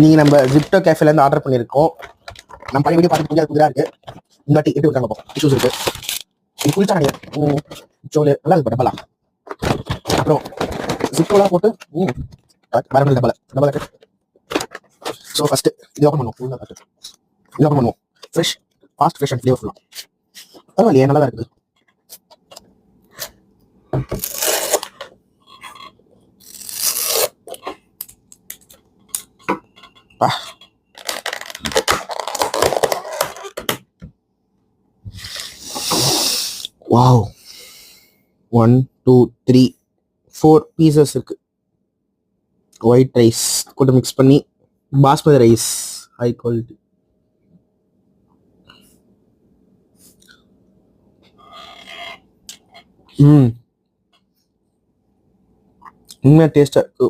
நீங்கள் நம்ம Zip2 கேஃபேலேருந்து order பண்ணியிருக்கோம். நம்ம பழைய வீடியோ பார்த்து புரியாது புதிதாக இருக்குது. இந்த வாட்டி எப்படி இருக்காங்க பார்ப்போம். இஷ்யூஸ் இருக்குது. இது குளிச்சா நினைக்கிறேன். சோலு நல்லா இருக்கு டப்பலாம். அப்புறம் ஜிப்டோலாம் போட்டு வரணும் டப்பலை. ஸோ ஃபஸ்ட்டு இது ஓப்பன் பண்ணுவோம். இது ஓப்பன் பண்ணுவோம். ஃப்ரெஷ் அண்ட் ஃப்ளேவர்ஃபுல்லாக பரவாயில்லையே, நல்லா தான் இருக்குது. வாவ், 1 2 3 4 பீசஸ் இருக்கு. ஒயிட் ரைஸ் கூட மிக்ஸ் பண்ணி பாஸ்மதி ரைஸ் ஹை குவாலிட்டி. உண்மையாக டேஸ்டாக இருக்கு.